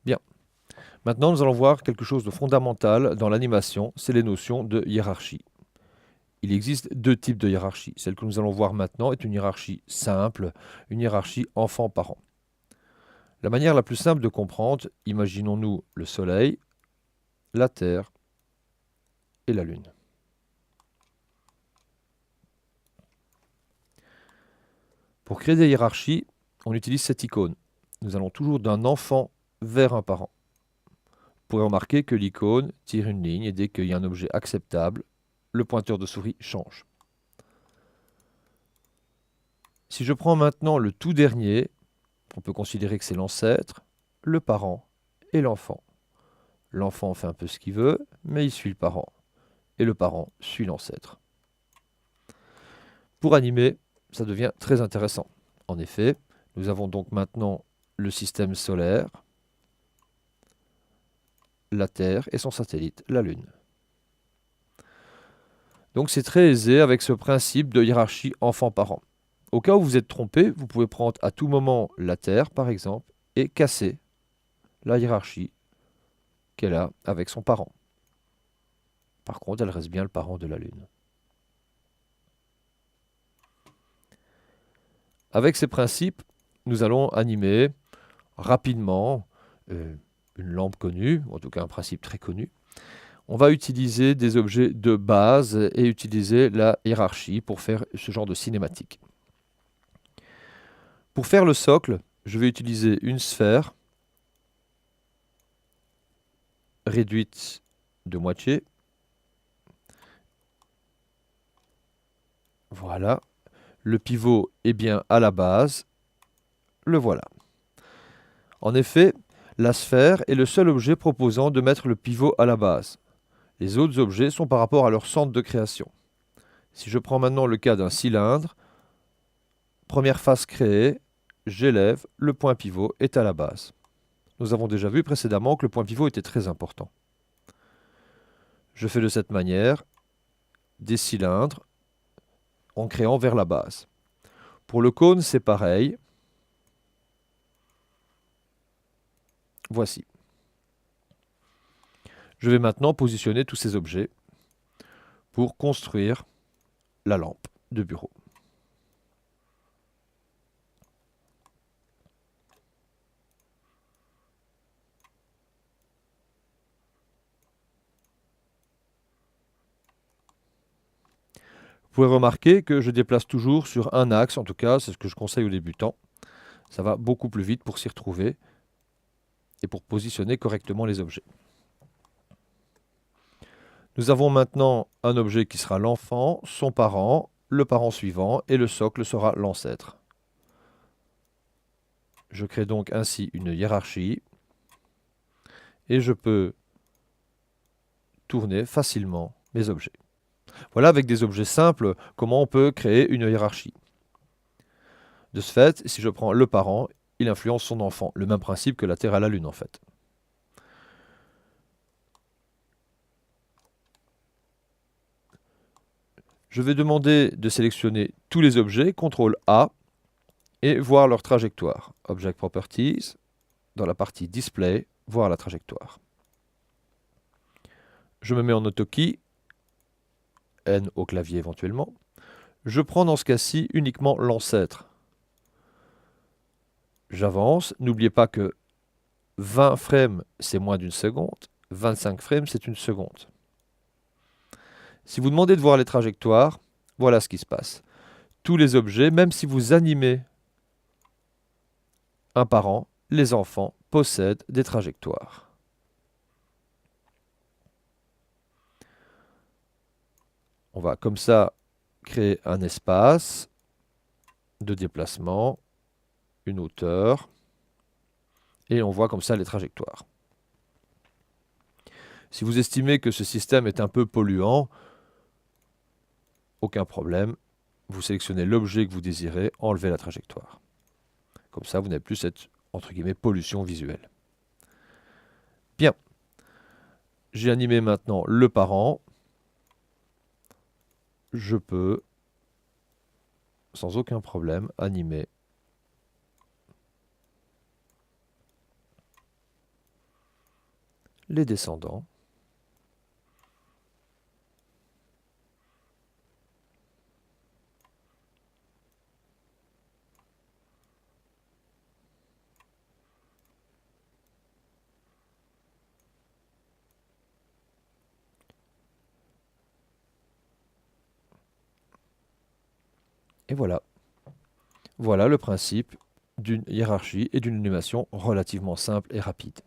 Bien. Maintenant, nous allons voir quelque chose de fondamental dans l'animation, c'est les notions de hiérarchie. Il existe deux types de hiérarchie. Celle que nous allons voir maintenant est une hiérarchie simple, une hiérarchie enfant-parent. La manière la plus simple de comprendre, imaginons-nous le Soleil, la Terre et la Lune. Pour créer des hiérarchies, on utilise cette icône. Nous allons toujours d'un enfant vers un parent. Vous pourrez remarquer que l'icône tire une ligne et dès qu'il y a un objet acceptable, le pointeur de souris change. Si je prends maintenant le tout dernier, on peut considérer que c'est l'ancêtre, le parent et l'enfant. L'enfant fait un peu ce qu'il veut, mais il suit le parent. Et le parent suit l'ancêtre. Pour animer, ça devient très intéressant. En effet, nous avons donc maintenant le système solaire, la Terre et son satellite, la Lune. Donc c'est très aisé avec ce principe de hiérarchie enfant-parent. Au cas où vous êtes trompé, vous pouvez prendre à tout moment la Terre, par exemple, et casser la hiérarchie qu'elle a avec son parent. Par contre, elle reste bien le parent de la Lune. Avec ces principes, nous allons animer rapidement une lampe connue, ou en tout cas un principe très connu. On va utiliser des objets de base et utiliser la hiérarchie pour faire ce genre de cinématique. Pour faire le socle, je vais utiliser une sphère réduite de moitié. Voilà. Le pivot est bien à la base. Le voilà. En effet, la sphère est le seul objet proposant de mettre le pivot à la base. Les autres objets sont par rapport à leur centre de création. Si je prends maintenant le cas d'un cylindre, première face créée, j'élève, le point pivot est à la base. Nous avons déjà vu précédemment que le point pivot était très important. Je fais de cette manière des cylindres en créant vers la base. Pour le cône, c'est pareil. Voici. Je vais maintenant positionner tous ces objets pour construire la lampe de bureau. Vous pouvez remarquer que je déplace toujours sur un axe, en tout cas, c'est ce que je conseille aux débutants. Ça va beaucoup plus vite pour s'y retrouver et pour positionner correctement les objets. Nous avons maintenant un objet qui sera l'enfant, son parent, le parent suivant et le socle sera l'ancêtre. Je crée donc ainsi une hiérarchie et je peux tourner facilement mes objets. Voilà, avec des objets simples, comment on peut créer une hiérarchie. De ce fait, si je prends le parent, il influence son enfant. Le même principe que la Terre à la Lune, en fait. Je vais demander de sélectionner tous les objets, CTRL A, et voir leur trajectoire. Object Properties, dans la partie Display, voir la trajectoire. Je me mets en AutoKey, N au clavier éventuellement. Je prends dans ce cas-ci uniquement l'ancêtre. J'avance. N'oubliez pas que 20 frames, c'est moins d'une seconde. 25 frames, c'est une seconde. Si vous demandez de voir les trajectoires, voilà ce qui se passe. Tous les objets, même si vous animez un parent, les enfants possèdent des trajectoires. On va comme ça créer un espace de déplacement, une hauteur, et on voit comme ça les trajectoires. Si vous estimez que ce système est un peu polluant, aucun problème, vous sélectionnez l'objet que vous désirez, enlevez la trajectoire. Comme ça, vous n'avez plus cette, entre guillemets, pollution visuelle. Bien. J'ai animé maintenant le parent. Je peux, sans aucun problème, animer les descendants. Et voilà. Voilà le principe d'une hiérarchie et d'une énumération relativement simple et rapide.